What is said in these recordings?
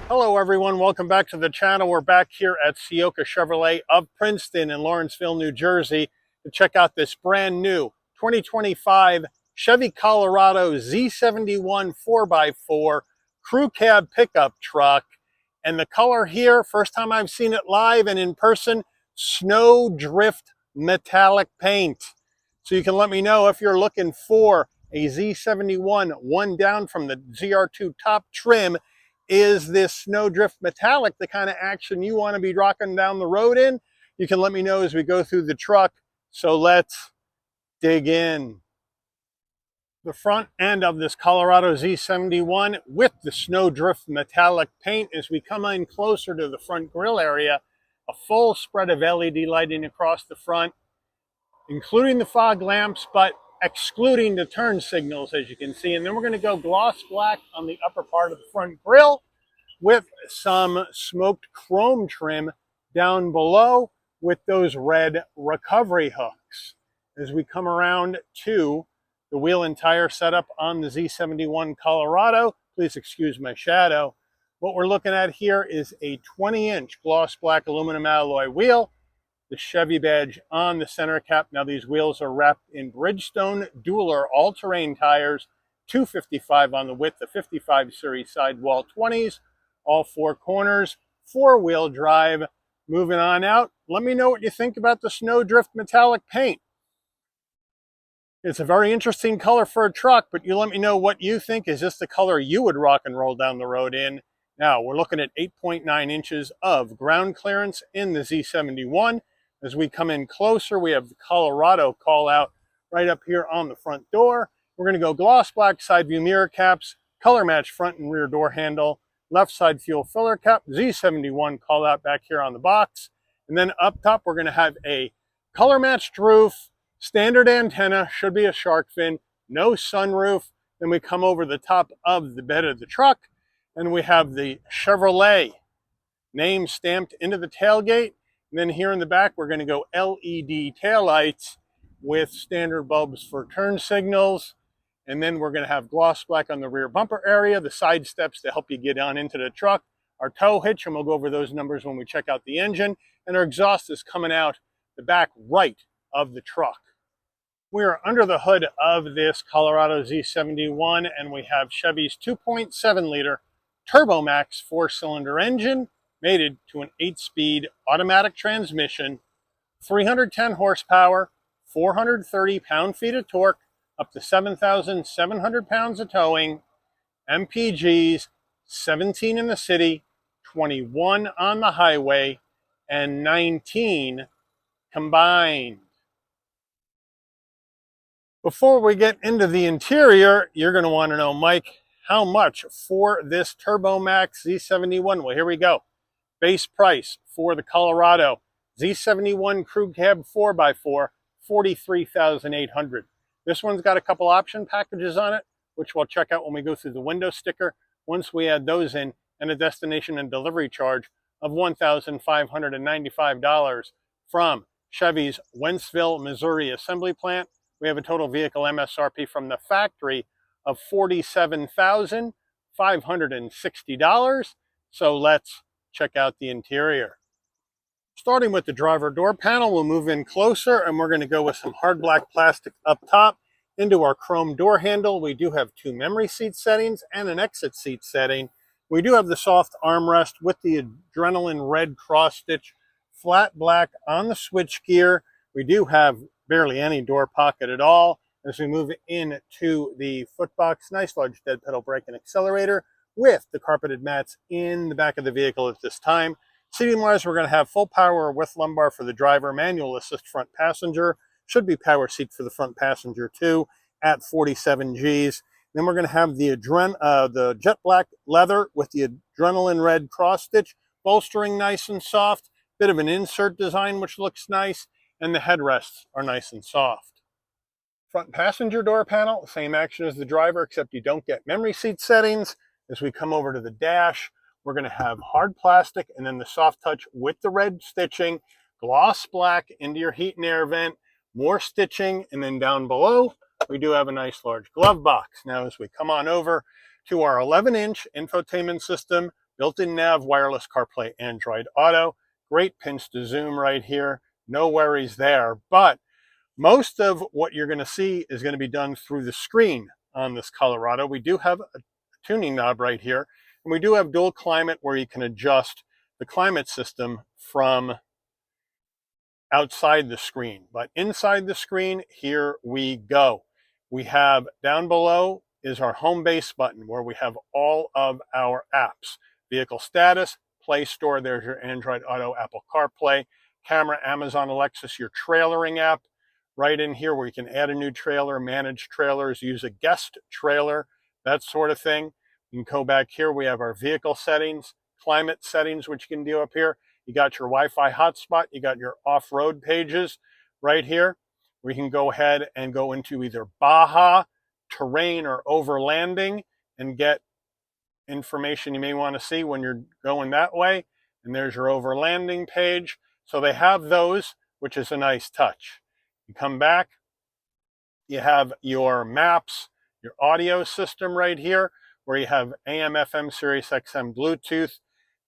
Hello everyone, welcome back to the channel. We're back here at Ciocca Chevrolet of Princeton in Lawrenceville, New Jersey to check out this brand new 2025 Chevy Colorado Z71 4x4 crew cab pickup truck. And the color here, first time I've seen it live and in person, snow drift metallic paint. So you can let me know if you're looking for a Z71 one down from the ZR2 top trim. Is this Snowdrift Metallic the kind of action you want to be rocking down the road in? You can let me know as we go through the truck. So let's dig in. The front end of this Colorado Z71 with the Snowdrift Metallic paint. As we come in closer to the front grille area, a full spread of LED lighting across the front, including the fog lamps, but excluding the turn signals, as you can see. And then we're going to go gloss black on the upper part of the front grille with some smoked chrome trim down below with those red recovery hooks. As we come around to the wheel and tire setup on the Z71 Colorado, please excuse my shadow. What we're looking at here is a 20-inch gloss black aluminum alloy wheel, the Chevy badge on the center cap. Now these wheels are wrapped in Bridgestone Dueler all-terrain tires, 255 on the width, the 55 series sidewall 20s, all four corners, four-wheel drive. Moving on out, let me know what you think about the Snowdrift Metallic paint. It's a very interesting color for a truck, but you let me know what you think. Is this the color you would rock and roll down the road in? Now, we're looking at 8.9 inches of ground clearance in the Z71. As we come in closer, we have the Colorado call out right up here on the front door. We're going to go gloss black side view mirror caps, color match front and rear door handle, left side fuel filler cap, Z71 call out back here on the box. And then up top, we're going to have a color matched roof, standard antenna, should be a shark fin, no sunroof. Then we come over the top of the bed of the truck, and we have the Chevrolet name stamped into the tailgate. And then here in the back, we're going to go LED taillights with standard bulbs for turn signals. And then we're going to have gloss black on the rear bumper area, the side steps to help you get on into the truck, our tow hitch, and we'll go over those numbers when we check out the engine. And our exhaust is coming out the back right of the truck. We are under the hood of this Colorado Z71, and we have Chevy's 2.7 liter Turbo Max 4-cylinder engine, mated to an 8-speed automatic transmission, 310 horsepower, 430 pound-feet of torque, up to 7,700 pounds of towing, MPGs, 17 in the city, 21 on the highway, and 19 combined. Before we get into the interior, you're going to want to know, Mike, how much for this Turbo Max Z71? Well, here we go. Base price for the Colorado Z71 Crew Cab 4x4, $43,800. This one's got a couple option packages on it, which we'll check out when we go through the window sticker. Once we add those in, and a destination and delivery charge of $1,595 from Chevy's Wentzville, Missouri assembly plant, we have a total vehicle MSRP from the factory of $47,560. So let's check out the interior. Starting with the driver door panel, we'll move in closer, and we're going to go with some hard black plastic up top into our chrome door handle. We do have two memory seat settings and an exit seat setting. We do have the soft armrest with the adrenaline red cross stitch, flat black on the switch gear. We do have barely any door pocket at all. As we move into the footbox, nice large dead pedal brake and accelerator with the carpeted mats in the back of the vehicle at this time. Seating wise, we're going to have full power with lumbar for the driver, manual assist front passenger, should be power seat for the front passenger too at 47 Gs. Then we're going to have the jet black leather with the adrenaline red cross stitch, bolstering nice and soft, bit of an insert design which looks nice, and the headrests are nice and soft. Front passenger door panel, same action as the driver, except you don't get memory seat settings. As we come over to the dash, we're going to have hard plastic and then the soft touch with the red stitching, gloss black into your heat and air vent, more stitching, and then down below, we do have a nice large glove box. Now, as we come on over to our 11-inch infotainment system, built-in nav, wireless CarPlay, Android Auto. Great pinch to zoom right here. No worries there. But most of what you're going to see is going to be done through the screen on this Colorado. We do have a tuning knob right here, and we do have dual climate where you can adjust the climate system from outside the screen. But inside the screen, here we go. We have down below is our home base button where we have all of our apps. Vehicle status, Play Store, there's your Android Auto, Apple CarPlay, camera, Amazon Alexa, your trailering app. Right in here where you can add a new trailer, manage trailers, use a guest trailer, that sort of thing. You can go back here, we have our vehicle settings, climate settings, which you can do up here. You got your Wi-Fi hotspot, you got your off-road pages right here. We can go ahead and go into either Baja, terrain, or overlanding and get information you may want to see when you're going that way. And there's your overlanding page. So they have those, which is a nice touch. You come back, you have your maps, your audio system right here, where you have AM, FM, Sirius XM, Bluetooth,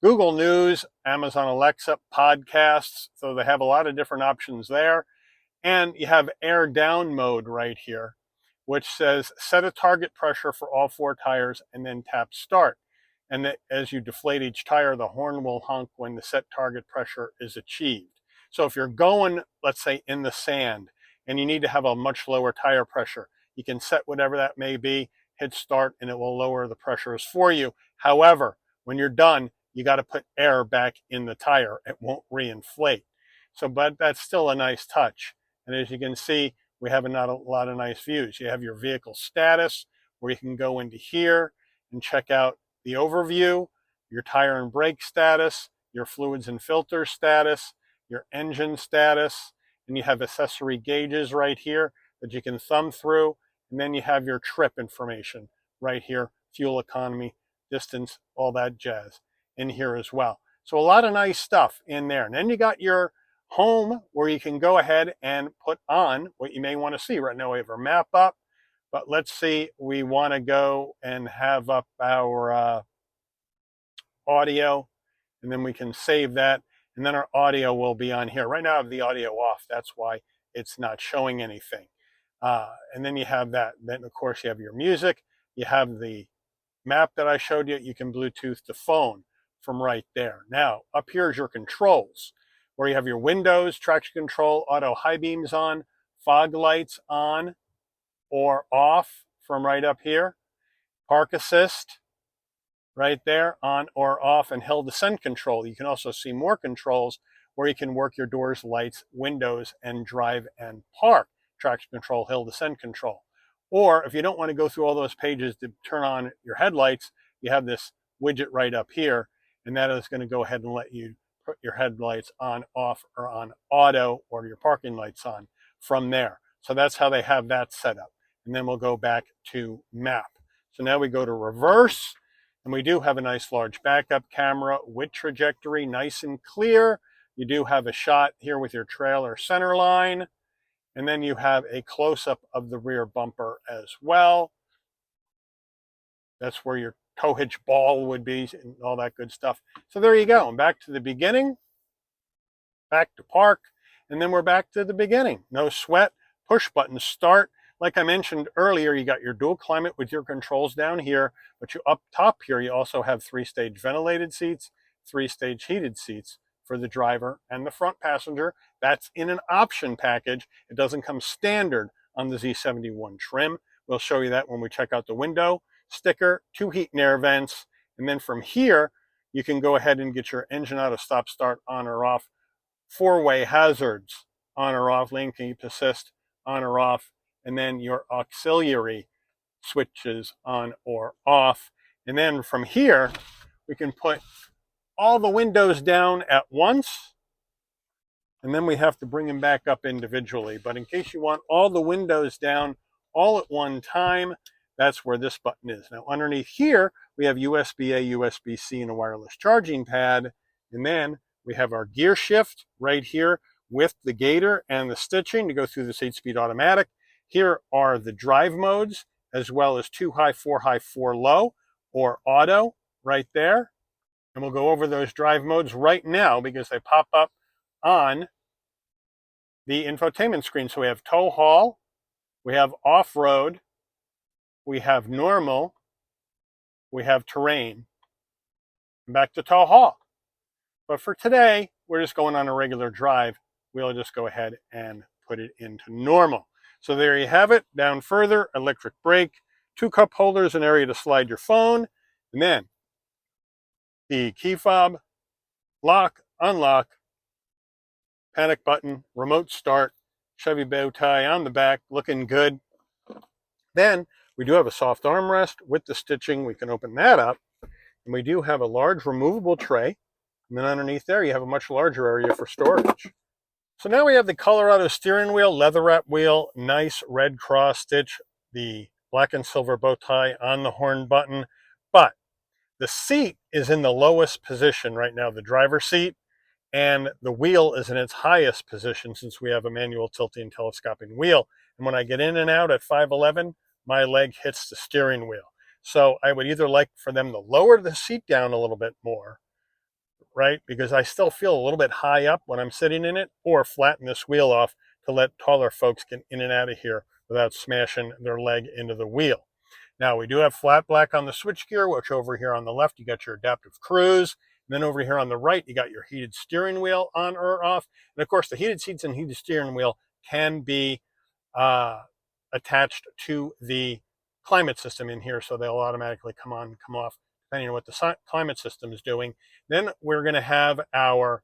Google News, Amazon Alexa, podcasts. So they have a lot of different options there. And you have air down mode right here, which says set a target pressure for all 4 tires and then tap start. And that as you deflate each tire, the horn will honk when the set target pressure is achieved. So if you're going, let's say, in the sand and you need to have a much lower tire pressure, you can set whatever that may be, hit start, and it will lower the pressures for you. However, when you're done, you got to put air back in the tire. It won't reinflate. So, but that's still a nice touch. And as you can see, we have a lot of nice views. You have your vehicle status, where you can go into here and check out the overview, your tire and brake status, your fluids and filter status, your engine status, and you have accessory gauges right here that you can thumb through, and then you have your trip information right here, fuel economy, distance, all that jazz in here as well. So a lot of nice stuff in there. And then you got your home where you can go ahead and put on what you may want to see. Right now we have our map up, but let's see, we want to go and have up our audio, and then we can save that, and then our audio will be on here. Right now I have the audio off, that's why it's not showing anything. And then you have that. Then of course you have your music, you have the map that I showed you. You can Bluetooth the phone from right there. Now up here is your controls, where you have your windows, traction control, auto high beams on, fog lights on or off from right up here, park assist right there, on or off, and hill descent control. You can also see more controls where you can work your doors, lights, windows, and drive and park. Traction control, hill descent control. Or if you don't want to go through all those pages to turn on your headlights, you have this widget right up here, and that is going to go ahead and let you put your headlights on, off, or on auto, or your parking lights on from there. So that's how they have that set up. And then we'll go back to map. So now we go to reverse, and we do have a nice large backup camera with trajectory, nice and clear. You do have a shot here with your trailer center line, and then you have a close-up of the rear bumper as well. That's where your tow hitch ball would be and all that good stuff. So there you go. And back to the beginning, back to park, and then we're back to the beginning. No sweat, push button start. Like I mentioned earlier, you got your dual climate with your controls down here, but you up top here, you also have 3-stage ventilated seats, 3-stage heated seats for the driver and the front passenger. That's in an option package. It doesn't come standard on the Z71 trim. We'll show you that when we check out the window sticker, 2 heat and air vents, and then from here, you can go ahead and get your engine auto stop start on or off, 4-way hazards on or off, lane keep assist on or off, and then your auxiliary switches on or off. And then from here, we can put all the windows down at once, and then we have to bring them back up individually. But in case you want all the windows down all at one time, that's where this button is. Now underneath here, we have USB-A, USB-C, and a wireless charging pad. And then we have our gear shift right here with the gator and the stitching to go through the 8-speed automatic. Here are the drive modes, as well as 2 high, 4 high, 4 low, or auto right there. And we'll go over those drive modes right now because they pop up on the infotainment screen. So we have tow haul, we have off-road, we have normal, we have terrain. And back to tow haul. But for today, we're just going on a regular drive. We'll just go ahead and put it into normal. So there you have it. Down further, electric brake, 2 cup holders, an area to slide your phone, and then the key fob, lock, unlock, panic button, remote start, Chevy bow tie on the back, looking good. Then we do have a soft armrest with the stitching. We can open that up. And we do have a large removable tray. And then underneath there, you have a much larger area for storage. So now we have the Colorado steering wheel, leather wrap wheel, nice red cross stitch, the black and silver bow tie on the horn button. But the seat is in the lowest position right now, the driver's seat, and the wheel is in its highest position since we have a manual tilting and telescoping wheel. And when I get in and out at 5'11", my leg hits the steering wheel. So I would either like for them to lower the seat down a little bit more, right? Because I still feel a little bit high up when I'm sitting in it, or flatten this wheel off to let taller folks get in and out of here without smashing their leg into the wheel. Now we do have flat black on the switchgear, which over here on the left, you got your adaptive cruise. And then over here on the right, you got your heated steering wheel on or off. And of course, the heated seats and heated steering wheel can be attached to the climate system in here, so they'll automatically come on and come off depending on what the climate system is doing. Then we're going to have our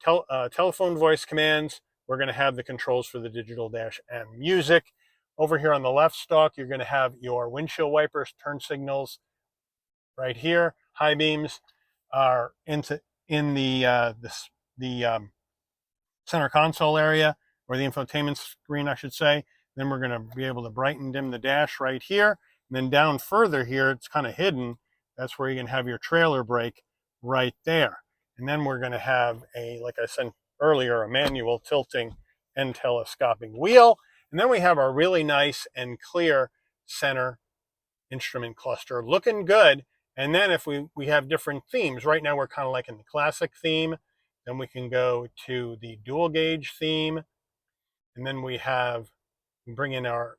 telephone voice commands. We're going to have the controls for the digital dash and music. Over here on the left stalk, you're going to have your windshield wipers, turn signals right here. High beams are in the center console area, or the infotainment screen, I should say. Then we're going to be able to brighten dim the dash right here. And then down further here, it's kind of hidden. That's where you can have your trailer brake right there. And then we're going to have like I said earlier, a manual tilting and telescoping wheel. And then we have our really nice and clear center instrument cluster looking good. And then if we have different themes, right now we're kind of like in the classic theme. Then we can go to the dual gauge theme. And then we bring in our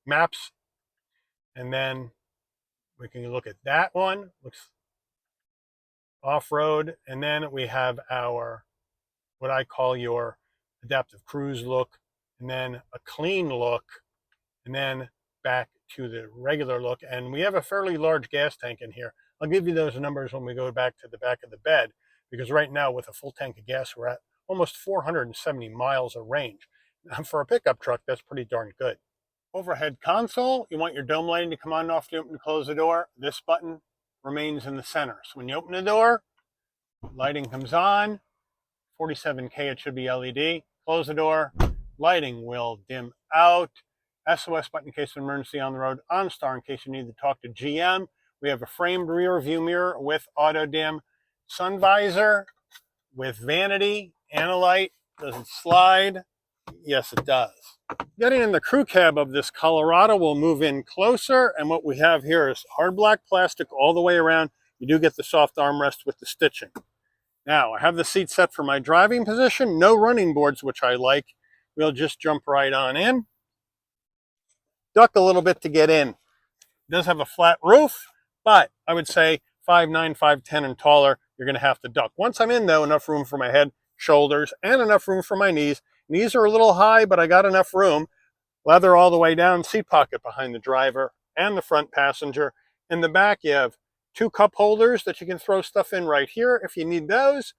maps. And then we can look at that one. Looks off-road. And then we have our, what I call your adaptive cruise look, and then a clean look, and then back to the regular look. And we have a fairly large gas tank in here. I'll give you those numbers when we go back to the back of the bed, because right now with a full tank of gas, we're at almost 470 miles of range. For a pickup truck, that's pretty darn good. Overhead console, you want your dome lighting to come on and off to open and close the door. This button remains in the center. So when you open the door, lighting comes on. 47K, it should be LED. Close the door, lighting will dim out. SOS button in case of emergency on the road. OnStar in case you need to talk to GM. We have a framed rear view mirror with auto dim. Sun visor with vanity and a light. Does it slide? Yes, it does. Getting in the crew cab of this Colorado, we'll move in closer, and what we have here is hard black plastic all the way around. You do get the soft armrest with the stitching. Now, I have the seat set for my driving position. No running boards, which I like. We'll just jump right on in. Duck a little bit to get in. It does have a flat roof, but I would say 5'9", 5'10", and taller, you're going to have to duck. Once I'm in, though, enough room for my head, shoulders, and enough room for my knees. Knees are a little high, but I got enough room. Leather all the way down, seat pocket behind the driver and the front passenger. In the back, you have 2 cup holders that you can throw stuff in right here if you need those.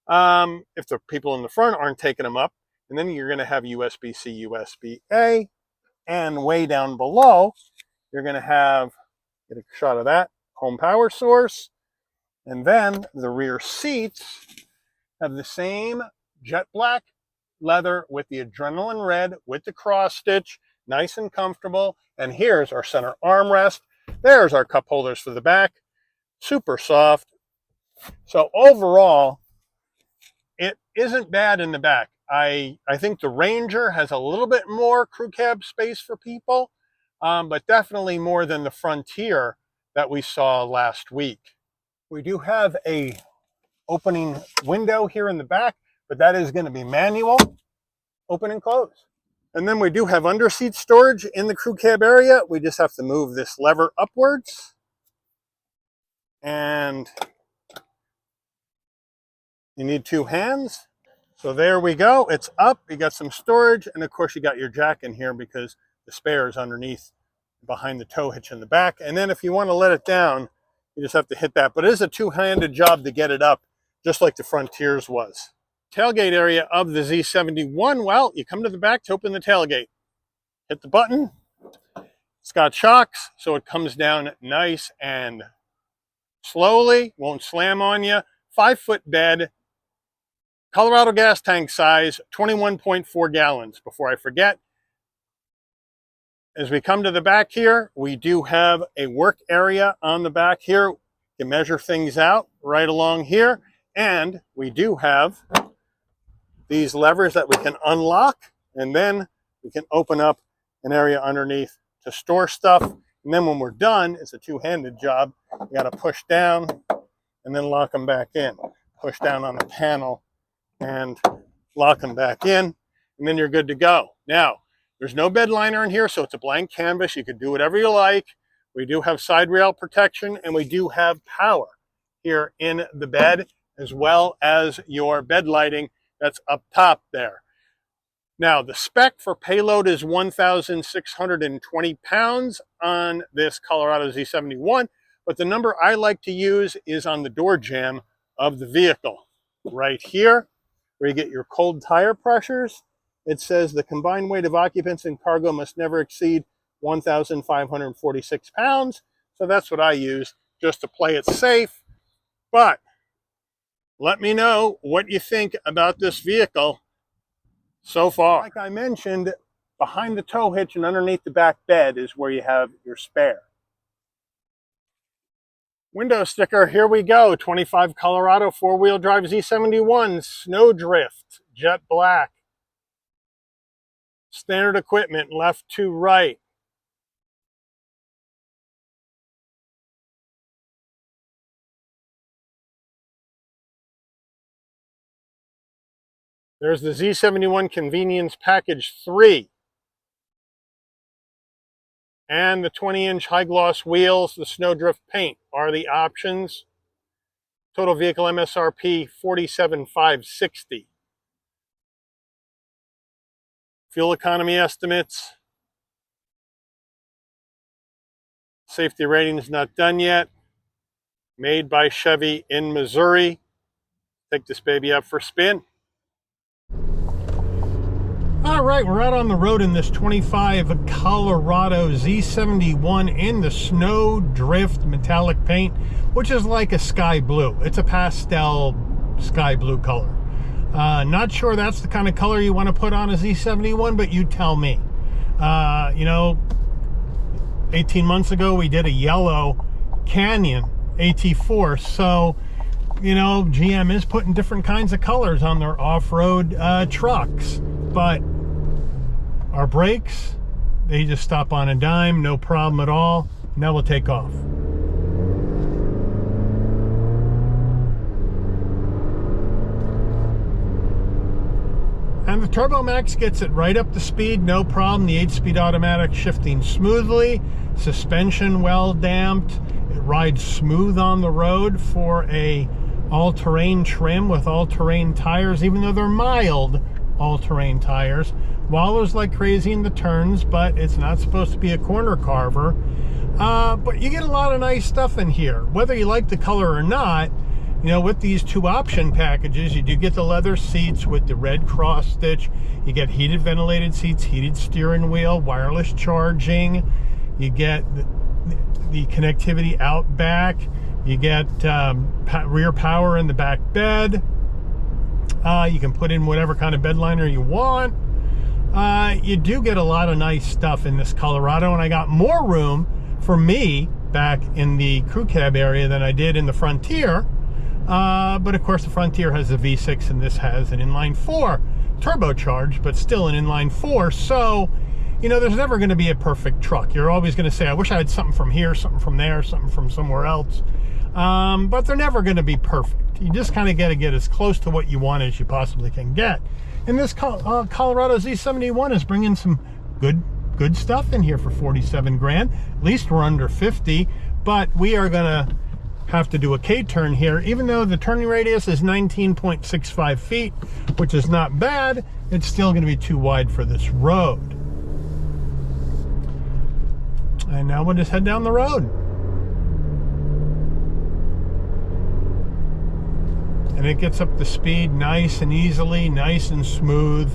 If the people in the front aren't taking them up. And then you're going to have USB-C, USB-A. And way down below, you're going to have, get a shot of that, home power source. And then the rear seats have the same jet black leather with the adrenaline red with the cross stitch, nice and comfortable. And here's our center armrest. There's our cup holders for the back, super soft. So overall, it isn't bad in the back. I think the Ranger has a little bit more crew cab space for people, but definitely more than the Frontier that we saw last week. We do have a opening window here in the back, but that is going to be manual, open and close. And then we do have underseat storage in the crew cab area. We just have to move this lever upwards. And you need two hands. So there we go. It's up. You got some storage. And of course you got your jack in here because the spare is underneath behind the tow hitch in the back. And then if you want to let it down, you just have to hit that. But it is a two-handed job to get it up, just like the Frontier's was. Tailgate area of the Z71. Well, you come to the back to open the tailgate. Hit the button. It's got shocks, so it comes down nice and slowly. Won't slam on you. 5-foot bed. Colorado gas tank size, 21.4 gallons. Before I forget, as we come to the back here, we do have a work area on the back here. You can measure things out right along here. And we do have these levers that we can unlock, and then we can open up an area underneath to store stuff. And then when we're done, it's a two-handed job. You got to push down and then lock them back in. Push down on the panel and lock them back in, and then you're good to go. Now, there's no bed liner in here, so it's a blank canvas. You can do whatever you like. We do have side rail protection, and we do have power here in the bed, as well as your bed lighting that's up top there. Now, the spec for payload is 1,620 pounds on this Colorado Z71, but the number I like to use is on the door jamb of the vehicle. Right here, where you get your cold tire pressures, it says the combined weight of occupants and cargo must never exceed 1,546 pounds. So that's what I use, just to play it safe. But let me know what you think about this vehicle so far. Like I mentioned, behind the tow hitch and underneath the back bed is where you have your spare. Window sticker, here we go. 25 Colorado 4-wheel drive Z71, Snowdrift, jet black. Standard equipment, left to right. There's the Z71 Convenience Package 3. And the 20-inch high-gloss wheels, the Snowdrift paint are the options. Total vehicle MSRP, $47,560. Fuel economy estimates. Safety rating is not done yet. Made by Chevy in Missouri. Take this baby up for a spin. All right, we're out on the road in this 25 Colorado Z71 in the Snowdrift metallic paint, which is like a sky blue. It's a pastel sky blue color. Not sure that's the kind of color you want to put on a Z71, but you tell me. You know, 18 months ago we did a yellow Canyon AT4, so you know, GM is putting different kinds of colors on their off-road trucks, but our brakes, they just stop on a dime, no problem at all. Now we'll take off. And the Turbo Max gets it right up to speed, no problem. The 8-speed automatic shifting smoothly, suspension well damped. It rides smooth on the road for a all-terrain trim with all-terrain tires, even though they're mild all-terrain tires. Wallows like crazy in the turns, but it's not supposed to be a corner carver. But you get a lot of nice stuff in here. Whether you like the color or not, you know, with these two option packages, you do get the leather seats with the red cross stitch. You get heated ventilated seats, heated steering wheel, wireless charging. You get the connectivity out back. You get rear power in the back bed. You can put in whatever kind of bed liner you want. You do get a lot of nice stuff in this Colorado, and I got more room for me back in the crew cab area than I did in the Frontier. But of course the Frontier has a V6 and this has an inline 4 turbocharged, but still an inline 4. So, you know, there's never going to be a perfect truck. You're always going to say, I wish I had something from here, something from there, something from somewhere else. but they're never going to be perfect. You just kind of got to get as close to what you want as you possibly can get. And this Colorado Z71 is bringing some good stuff in here for 47 grand. At least we're under 50, but we are going to have to do a K-turn here. Even though the turning radius is 19.65 feet, which is not bad, it's still going to be too wide for this road. And now we'll just head down the road. And it gets up to speed nice and easily, nice and smooth.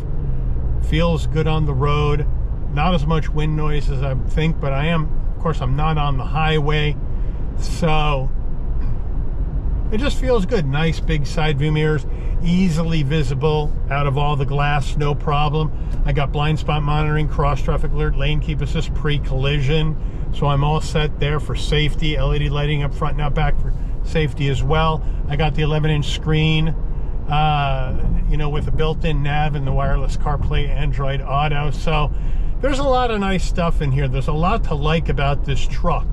Feels good on the road. Not as much wind noise as I would think, but I am, of course, I'm not on the highway. So it just feels good. Nice big side view mirrors, easily visible out of all the glass, no problem. I got blind spot monitoring, cross traffic alert, lane keep assist, pre-collision. So I'm all set there for safety. LED lighting up front and out back for safety as well. I got the 11-inch screen, you know, with a built-in nav and the wireless CarPlay, Android Auto. So there's a lot of nice stuff in here. There's a lot to like about this truck,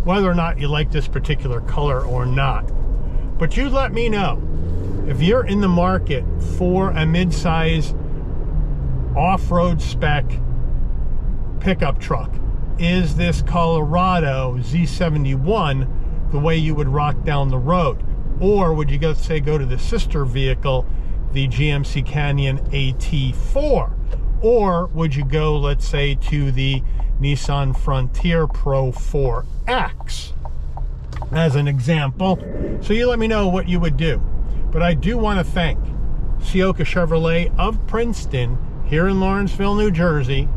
whether or not you like this particular color or not. But you let me know if you're in the market for a mid-size off-road spec pickup truck. Is this Colorado Z71 the way you would rock down the road? Or would you go to the sister vehicle, the GMC Canyon AT4? Or would you go, let's say, to the Nissan Frontier Pro 4X as an example? So you let me know what you would do. But I do want to thank Ciocca Chevrolet of Princeton here in Lawrenceville, New Jersey,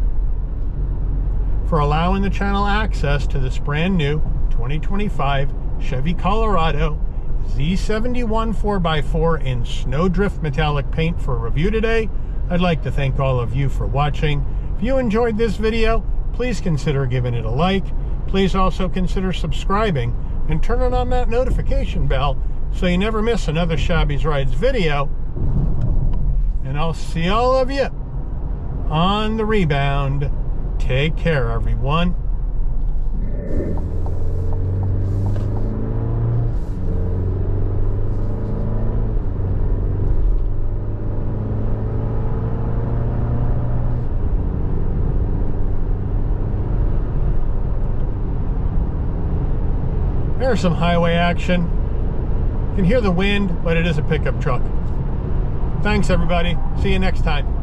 for allowing the channel access to this brand new 2025 Chevy Colorado Z71 4x4 in Snowdrift metallic paint for review today. I'd like to thank all of you for watching. If you enjoyed this video, please consider giving it a like. Please also consider subscribing and turning on that notification bell so you never miss another Shabby's Rides video. And I'll see all of you on the rebound. Take care, everyone. There's some highway action. You can hear the wind, but it is a pickup truck. Thanks, everybody. See you next time.